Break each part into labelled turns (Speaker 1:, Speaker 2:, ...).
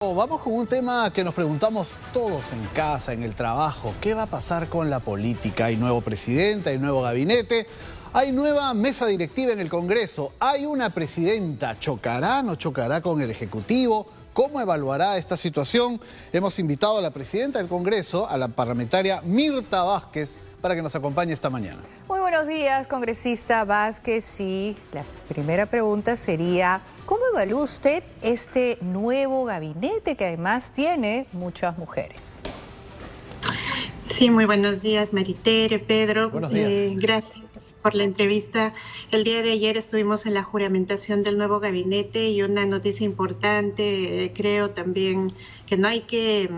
Speaker 1: Vamos con un tema que nos preguntamos todos en casa, en el trabajo. ¿Qué va a pasar con la política? Hay nuevo presidente, hay nuevo gabinete, hay nueva mesa directiva en el Congreso, hay una presidenta. ¿Chocará, no chocará con el Ejecutivo? ¿Cómo evaluará esta situación? Hemos invitado a la presidenta del Congreso, a la parlamentaria Mirta Vázquez, para que nos acompañe esta mañana.
Speaker 2: Muy buenos días, congresista Vázquez. Y la primera pregunta sería, ¿cómo evalúa usted este nuevo gabinete que además tiene muchas mujeres?
Speaker 3: Sí, muy buenos días, Maritere, Pedro.
Speaker 1: Buenos días.
Speaker 3: Gracias por la entrevista. El día de ayer estuvimos en la juramentación del nuevo gabinete y una noticia importante, creo también que no hay que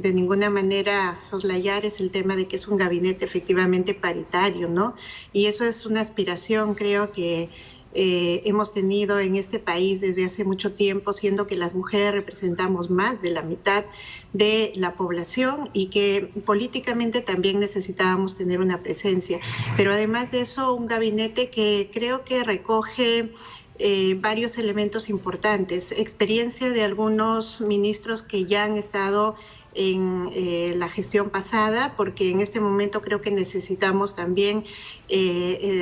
Speaker 3: de ninguna manera soslayar, es el tema de que es un gabinete efectivamente paritario, ¿no? Y eso es una aspiración, creo que hemos tenido en este país desde hace mucho tiempo, siendo que las mujeres representamos más de la mitad de la población y que políticamente también necesitábamos tener una presencia. Pero además de eso, un gabinete que creo que recoge varios elementos importantes, experiencia de algunos ministros que ya han estado en la gestión pasada, porque en este momento creo que necesitamos también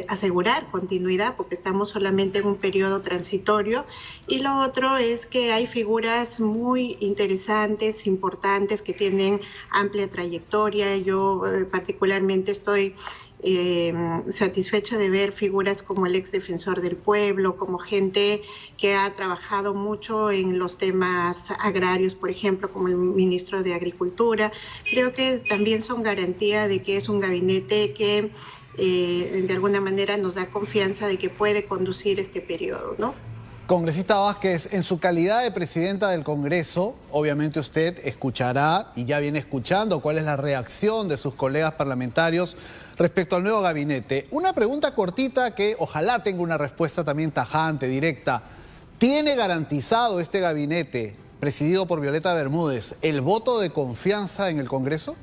Speaker 3: asegurar continuidad, porque estamos solamente en un periodo transitorio. Y lo otro es que hay figuras muy interesantes, importantes, que tienen amplia trayectoria. Yo particularmente estoy satisfecha de ver figuras como el ex defensor del pueblo, como gente que ha trabajado mucho en los temas agrarios, por ejemplo, como el ministro de Agricultura. Creo que también son garantía de que es un gabinete que de alguna manera nos da confianza de que puede conducir este periodo, ¿no?
Speaker 1: Congresista Vázquez, en su calidad de presidenta del Congreso, obviamente usted escuchará y ya viene escuchando cuál es la reacción de sus colegas parlamentarios respecto al nuevo gabinete. Una pregunta cortita que ojalá tenga una respuesta también tajante, directa. ¿Tiene garantizado este gabinete, presidido por Violeta Bermúdez, el voto de confianza en el Congreso?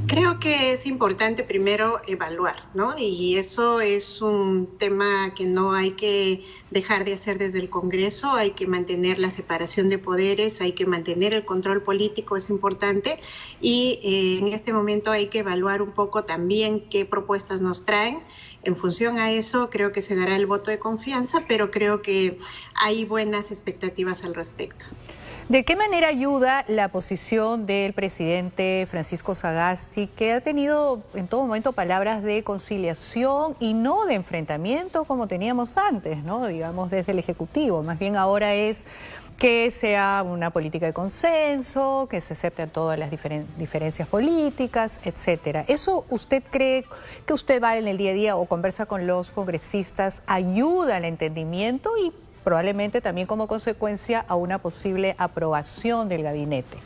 Speaker 3: Creo que es importante primero evaluar, ¿no? Y eso es un tema que no hay que dejar de hacer desde el Congreso, hay que mantener la separación de poderes, hay que mantener el control político, es importante, y en este momento hay que evaluar un poco también qué propuestas nos traen. En función a eso creo que se dará el voto de confianza, pero creo que hay buenas expectativas al respecto.
Speaker 2: ¿De qué manera ayuda la posición del presidente Francisco Sagasti, que ha tenido en todo momento palabras de conciliación y no de enfrentamiento como teníamos antes, ¿no? Digamos, desde el Ejecutivo? Más bien ahora es que sea una política de consenso, que se acepten todas las diferencias políticas, etcétera. ¿Eso usted cree que usted va en el día a día o conversa con los congresistas, ayuda al entendimiento y probablemente también como consecuencia a una posible aprobación del gabinete?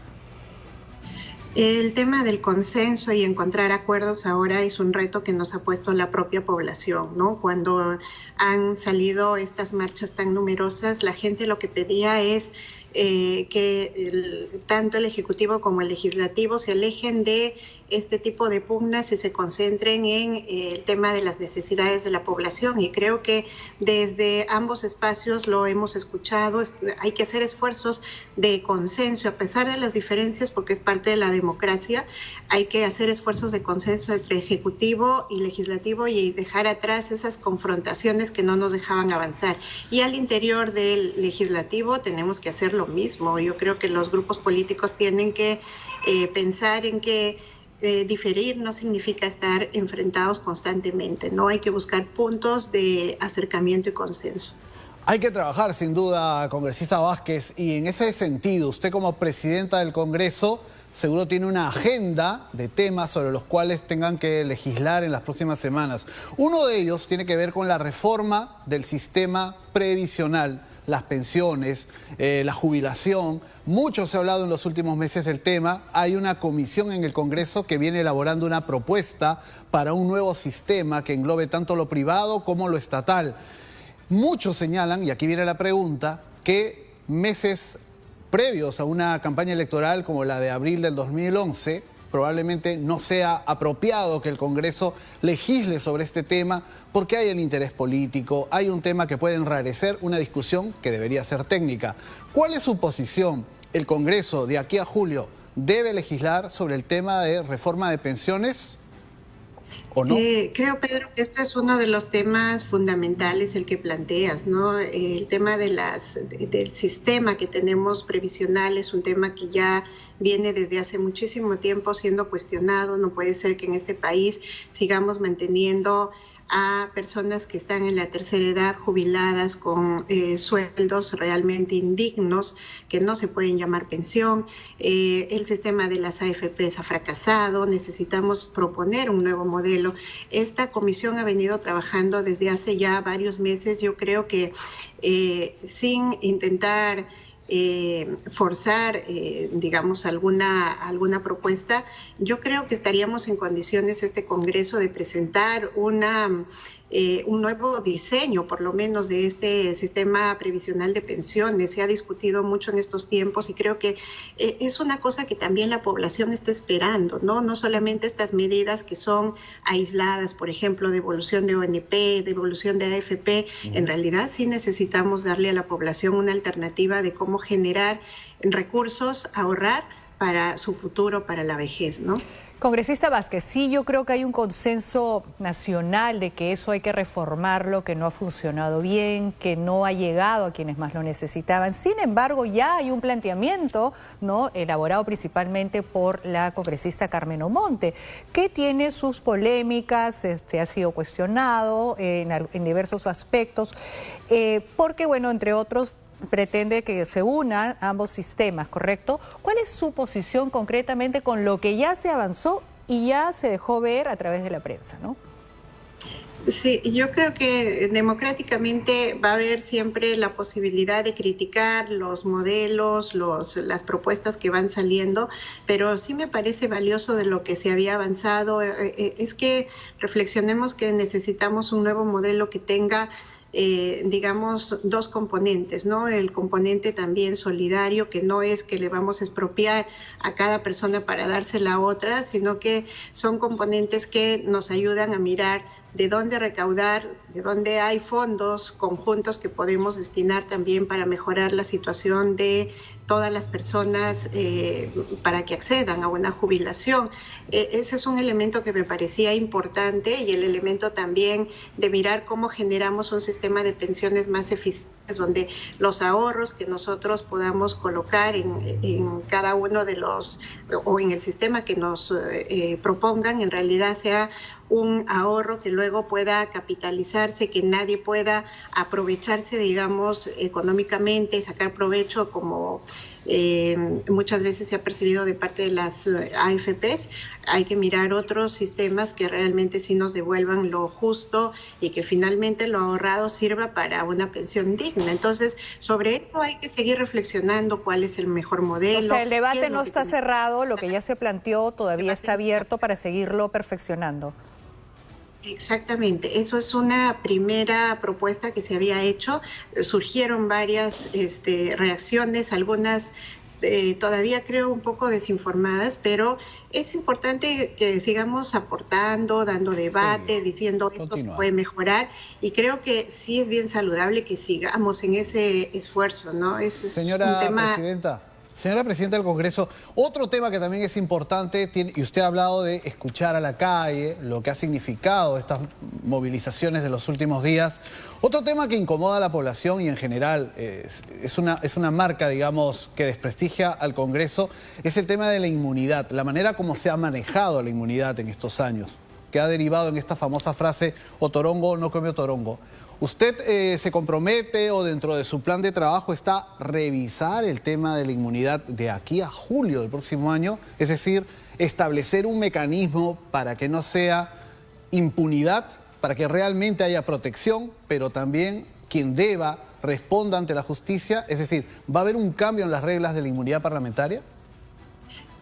Speaker 3: El tema del consenso y encontrar acuerdos ahora es un reto que nos ha puesto la propia población, ¿no? Cuando han salido estas marchas tan numerosas, la gente lo que pedía es que tanto el Ejecutivo como el Legislativo se alejen de este tipo de pugnas y se concentren en el tema de las necesidades de la población. Y creo que desde ambos espacios lo hemos escuchado. Hay que hacer esfuerzos de consenso, a pesar de las diferencias, porque es parte de la democracia. Hay que hacer esfuerzos de consenso entre Ejecutivo y Legislativo y dejar atrás esas confrontaciones que no nos dejaban avanzar. Y al interior del Legislativo tenemos que hacer lo mismo. Yo creo que los grupos políticos tienen que pensar en que diferir no significa estar enfrentados constantemente, ¿no? Hay que buscar puntos de acercamiento y consenso.
Speaker 1: Hay que trabajar, sin duda, congresista Vázquez, y en ese sentido, usted como presidenta del Congreso seguro tiene una agenda de temas sobre los cuales tengan que legislar en las próximas semanas. Uno de ellos tiene que ver con la reforma del sistema previsional, las pensiones, la jubilación. Mucho se ha hablado en los últimos meses del tema. Hay una comisión en el Congreso que viene elaborando una propuesta para un nuevo sistema que englobe tanto lo privado como lo estatal. Muchos señalan, y aquí viene la pregunta, que meses previos a una campaña electoral como la de abril del 2011, probablemente no sea apropiado que el Congreso legisle sobre este tema porque hay el interés político, hay un tema que puede enrarecer una discusión que debería ser técnica. ¿Cuál es su posición? ¿El Congreso de aquí a julio debe legislar sobre el tema de reforma de pensiones o no?
Speaker 3: Creo, Pedro, que esto es uno de los temas fundamentales, el que planteas, ¿no? El tema del sistema que tenemos previsional es un tema que ya viene desde hace muchísimo tiempo siendo cuestionado. No puede ser que en este país sigamos manteniendo a personas que están en la tercera edad jubiladas con sueldos realmente indignos, que no se pueden llamar pensión. El sistema de las AFPs ha fracasado, necesitamos proponer un nuevo modelo. Esta comisión ha venido trabajando desde hace ya varios meses. Yo creo que sin intentar forzar, digamos, alguna propuesta, yo creo que estaríamos en condiciones este Congreso de presentar un nuevo diseño, por lo menos, de este sistema previsional de pensiones. Se ha discutido mucho en estos tiempos y creo que es una cosa que también la población está esperando, ¿no? No solamente estas medidas que son aisladas, por ejemplo, devolución de ONP, devolución de AFP. En realidad sí necesitamos darle a la población una alternativa de cómo generar recursos, ahorrar para su futuro, para la vejez, ¿no?
Speaker 2: Congresista Vázquez, sí, yo creo que hay un consenso nacional de que eso hay que reformarlo, que no ha funcionado bien, que no ha llegado a quienes más lo necesitaban. Sin embargo, ya hay un planteamiento, ¿no?, elaborado principalmente por la congresista Carmen Omonte, que tiene sus polémicas, ha sido cuestionado en diversos aspectos, porque, bueno, entre otros, pretende que se unan ambos sistemas, ¿correcto? ¿Cuál es su posición concretamente con lo que ya se avanzó y ya se dejó ver a través de la prensa, ¿no?
Speaker 3: Sí, yo creo que democráticamente va a haber siempre la posibilidad de criticar los modelos, las propuestas que van saliendo, pero sí me parece valioso de lo que se había avanzado. Es que reflexionemos que necesitamos un nuevo modelo que tenga digamos, dos componentes, ¿no? El componente también solidario, que no es que le vamos a expropiar a cada persona para dársela a otra, sino que son componentes que nos ayudan a mirar de dónde recaudar, de dónde hay fondos conjuntos que podemos destinar también para mejorar la situación de todas las personas para que accedan a una jubilación. Ese es un elemento que me parecía importante, y el elemento también de mirar cómo generamos un sistema de pensiones más eficiente, donde los ahorros que nosotros podamos colocar en cada uno de los, o en el sistema que nos propongan, en realidad sea un ahorro que luego pueda capitalizarse, que nadie pueda aprovecharse, digamos, económicamente y sacar provecho como muchas veces se ha percibido de parte de las AFPs. Hay que mirar otros sistemas que realmente sí nos devuelvan lo justo y que finalmente lo ahorrado sirva para una pensión digna. Entonces, sobre eso hay que seguir reflexionando cuál es el mejor modelo.
Speaker 2: O sea, el debate no está cerrado, lo que ya se planteó todavía está abierto para seguirlo perfeccionando.
Speaker 3: Exactamente, eso es una primera propuesta que se había hecho. Surgieron varias reacciones, algunas todavía creo un poco desinformadas, pero es importante que sigamos aportando, dando debate, diciendo esto se puede mejorar, y creo que sí es bien saludable que sigamos en ese esfuerzo, ¿no?
Speaker 1: Señora Presidenta. Señora Presidenta del Congreso, otro tema que también es importante, y usted ha hablado de escuchar a la calle, lo que ha significado estas movilizaciones de los últimos días. Otro tema que incomoda a la población y en general es una marca, digamos, que desprestigia al Congreso, es el tema de la inmunidad, la manera como se ha manejado la inmunidad en estos años, que ha derivado en esta famosa frase, o torongo no come torongo. ¿Usted se compromete o dentro de su plan de trabajo está revisar el tema de la inmunidad de aquí a julio del próximo año? Es decir, establecer un mecanismo para que no sea impunidad, para que realmente haya protección, pero también quien deba responda ante la justicia. Es decir, ¿va a haber un cambio en las reglas de la inmunidad parlamentaria?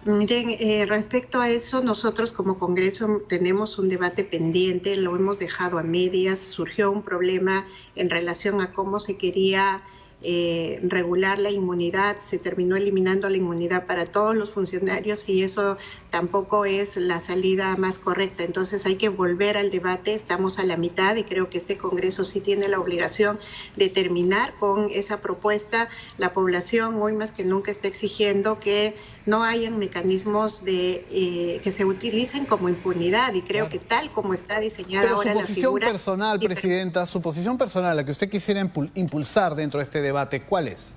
Speaker 3: Miren, respecto a eso, nosotros como Congreso tenemos un debate pendiente, lo hemos dejado a medias. Surgió un problema en relación a cómo se quería regular la inmunidad, se terminó eliminando la inmunidad para todos los funcionarios y eso tampoco es la salida más correcta. Entonces hay que volver al debate, estamos a la mitad y creo que este Congreso sí tiene la obligación de terminar con esa propuesta. La población hoy más que nunca está exigiendo que no hayan mecanismos que se utilicen como impunidad y creo que tal como está diseñada ahora la figura...
Speaker 1: Pero su posición personal, Presidenta, su posición personal, la que usted quisiera impulsar dentro de este debate, ¿cuál es?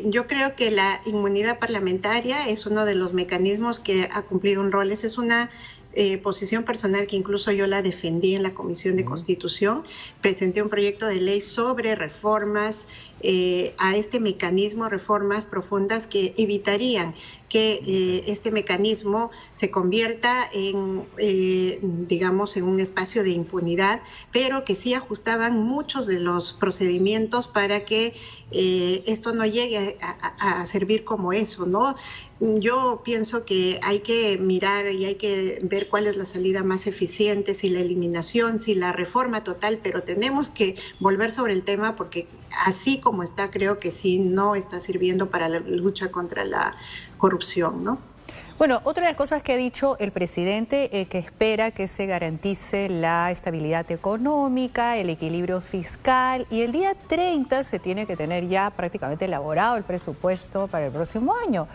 Speaker 3: Yo creo que la inmunidad parlamentaria es uno de los mecanismos que ha cumplido un rol. Esa es una posición personal que incluso yo la defendí en la Comisión de Constitución. Presenté un proyecto de ley sobre reformas a este mecanismo, reformas profundas que evitarían que este mecanismo se convierta en, digamos, en un espacio de impunidad, pero que sí ajustaban muchos de los procedimientos para que esto no llegue a servir como eso, ¿no? Yo pienso que hay que mirar y hay que ver cuál es la salida más eficiente, si la eliminación, si la reforma total, pero tenemos que volver sobre el tema porque así como está, creo que sí no está sirviendo para la lucha contra la corrupción, ¿no?
Speaker 2: Bueno, otra de las cosas que ha dicho el presidente que espera que se garantice la estabilidad económica, el equilibrio fiscal y el día 30 se tiene que tener ya prácticamente elaborado el presupuesto para el próximo año.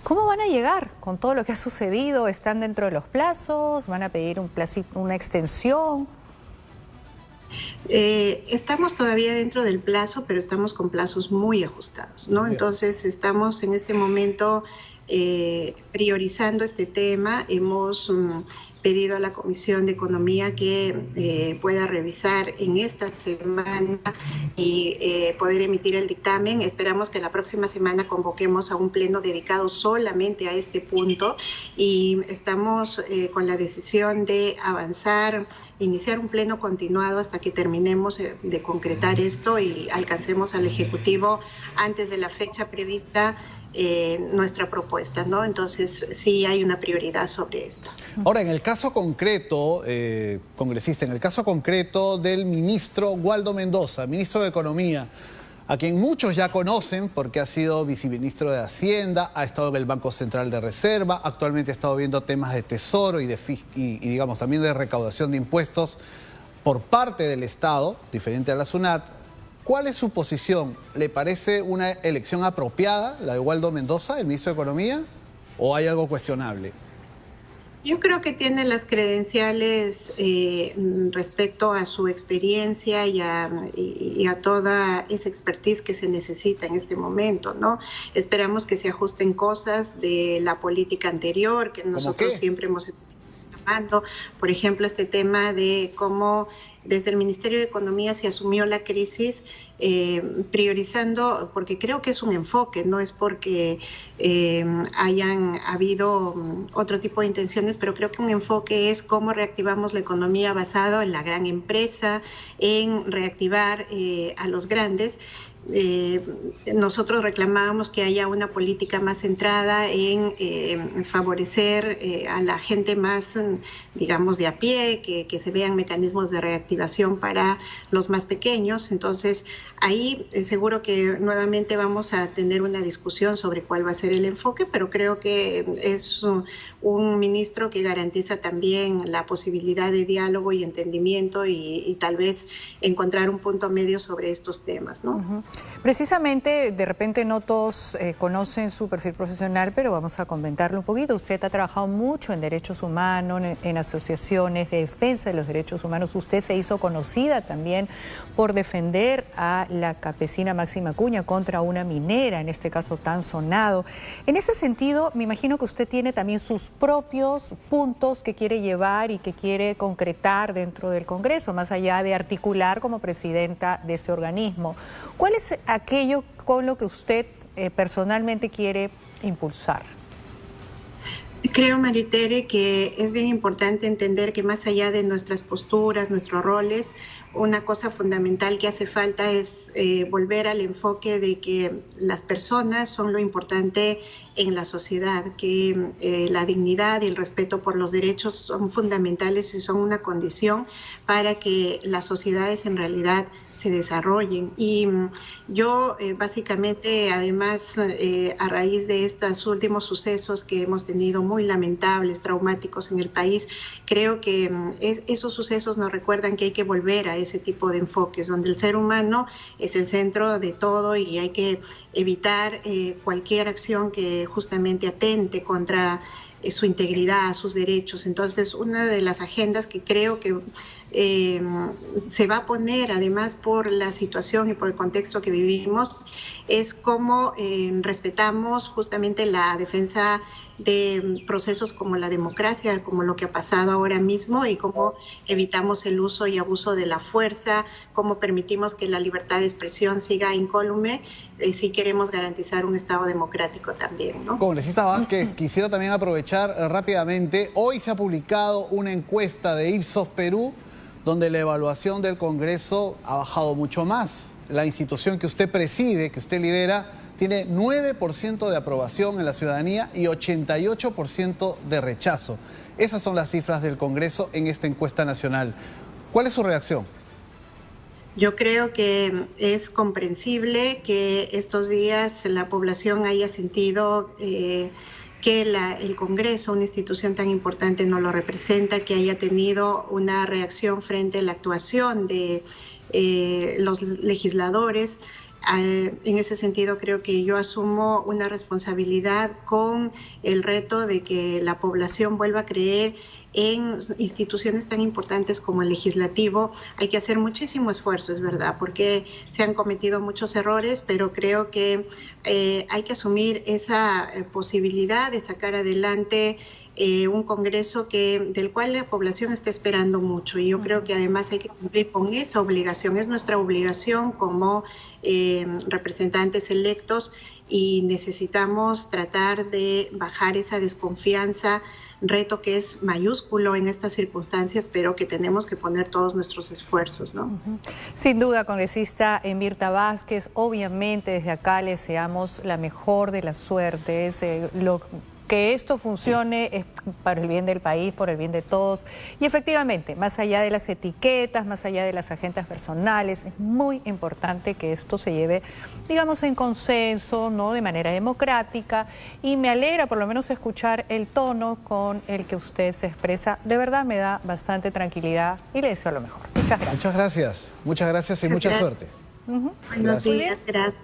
Speaker 2: ¿Cómo van a llegar con todo lo que ha sucedido? ¿Están dentro de los plazos? ¿Van a pedir una extensión?
Speaker 3: Estamos todavía dentro del plazo, pero estamos con plazos muy ajustados, ¿no? Entonces estamos en este momento priorizando este tema. Hemos pedido a la Comisión de Economía que pueda revisar en esta semana y poder emitir el dictamen. Esperamos que la próxima semana convoquemos a un pleno dedicado solamente a este punto y estamos con la decisión de avanzar, iniciar un pleno continuado hasta que terminemos de concretar esto y alcancemos al Ejecutivo antes de la fecha prevista nuestra propuesta, ¿no? Entonces sí hay una prioridad sobre esto.
Speaker 1: Ahora, en el caso concreto, congresista, en el caso concreto del ministro Waldo Mendoza, ministro de Economía, a quien muchos ya conocen porque ha sido viceministro de Hacienda, ha estado en el Banco Central de Reserva, actualmente ha estado viendo temas de tesoro y digamos también de recaudación de impuestos por parte del Estado, diferente a la SUNAT. ¿Cuál es su posición? ¿Le parece una elección apropiada, la de Waldo Mendoza, el ministro de Economía, o hay algo cuestionable?
Speaker 3: Yo creo que tiene las credenciales respecto a su experiencia y a toda esa expertise que se necesita en este momento, ¿no? Esperamos que se ajusten cosas de la política anterior, que nosotros siempre hemos estado llamando. Por ejemplo, este tema de cómo desde el Ministerio de Economía se asumió la crisis priorizando, porque creo que es un enfoque, no es porque hayan habido otro tipo de intenciones, pero creo que un enfoque es cómo reactivamos la economía basado en la gran empresa, en reactivar a los grandes. Nosotros reclamábamos que haya una política más centrada en favorecer a la gente más, digamos, de a pie, que se vean mecanismos de reactivación para los más pequeños. Entonces, ahí seguro que nuevamente vamos a tener una discusión sobre cuál va a ser el enfoque, pero creo que es un ministro que garantiza también la posibilidad de diálogo y entendimiento y tal vez encontrar un punto medio sobre estos temas, ¿no?
Speaker 2: Uh-huh. Precisamente, de repente no todos conocen su perfil profesional, pero vamos a comentarlo un poquito. Usted ha trabajado mucho en derechos humanos, en asociaciones de defensa de los derechos humanos. Usted se hizo conocida también por defender a la campesina Máxima Acuña contra una minera, en este caso tan sonado. En ese sentido, me imagino que usted tiene también sus propios puntos que quiere llevar y que quiere concretar dentro del Congreso, más allá de articular como presidenta de este organismo. ¿Cuál es aquello con lo que usted personalmente quiere impulsar?
Speaker 3: Creo, Maritere, que es bien importante entender que más allá de nuestras posturas, nuestros roles, una cosa fundamental que hace falta es volver al enfoque de que las personas son lo importante en la sociedad, que la dignidad y el respeto por los derechos son fundamentales y son una condición para que las sociedades en realidad se desarrollen. Y yo básicamente, además, a raíz de estos últimos sucesos que hemos tenido muy lamentables, traumáticos en el país, creo que esos sucesos nos recuerdan que hay que volver a ese tipo de enfoques, donde el ser humano es el centro de todo y hay que evitar cualquier acción que justamente atente contra su integridad, sus derechos. Entonces, una de las agendas que creo que se va a poner, además por la situación y por el contexto que vivimos, es cómo respetamos justamente la defensa de procesos como la democracia, como lo que ha pasado ahora mismo, y cómo evitamos el uso y abuso de la fuerza, cómo permitimos que la libertad de expresión siga incólume, si queremos garantizar un Estado democrático también, ¿no?
Speaker 1: Congresista Vázquez, quisiera también aprovechar rápidamente. Hoy se ha publicado una encuesta de Ipsos Perú, donde la evaluación del Congreso ha bajado mucho más. La institución que usted preside, que usted lidera, tiene 9% de aprobación en la ciudadanía y 88% de rechazo. Esas son las cifras del Congreso en esta encuesta nacional. ¿Cuál es su reacción?
Speaker 3: Yo creo que es comprensible que estos días la población haya sentido que el Congreso, una institución tan importante, no lo representa, que haya tenido una reacción frente a la actuación de los legisladores. En ese sentido, creo que yo asumo una responsabilidad con el reto de que la población vuelva a creer en instituciones tan importantes como el legislativo. Hay que hacer muchísimo esfuerzo, es verdad, porque se han cometido muchos errores, pero creo que hay que asumir esa posibilidad de sacar adelante un Congreso del cual la población está esperando mucho, y yo creo que además hay que cumplir con esa obligación. Es nuestra obligación como representantes electos, y necesitamos tratar de bajar esa desconfianza, reto que es mayúsculo en estas circunstancias, pero que tenemos que poner todos nuestros esfuerzos, ¿no?
Speaker 2: Sin duda, congresista Mirta Vázquez, obviamente desde acá le deseamos la mejor de las suertes, que esto funcione es para el bien del país, por el bien de todos. Y efectivamente, más allá de las etiquetas, más allá de las agendas personales, es muy importante que esto se lleve, digamos, en consenso, ¿no? De manera democrática. Y me alegra por lo menos escuchar el tono con el que usted se expresa. De verdad me da bastante tranquilidad y le deseo lo mejor. Muchas gracias.
Speaker 1: Muchas gracias y mucha suerte.
Speaker 3: Buenos días, gracias.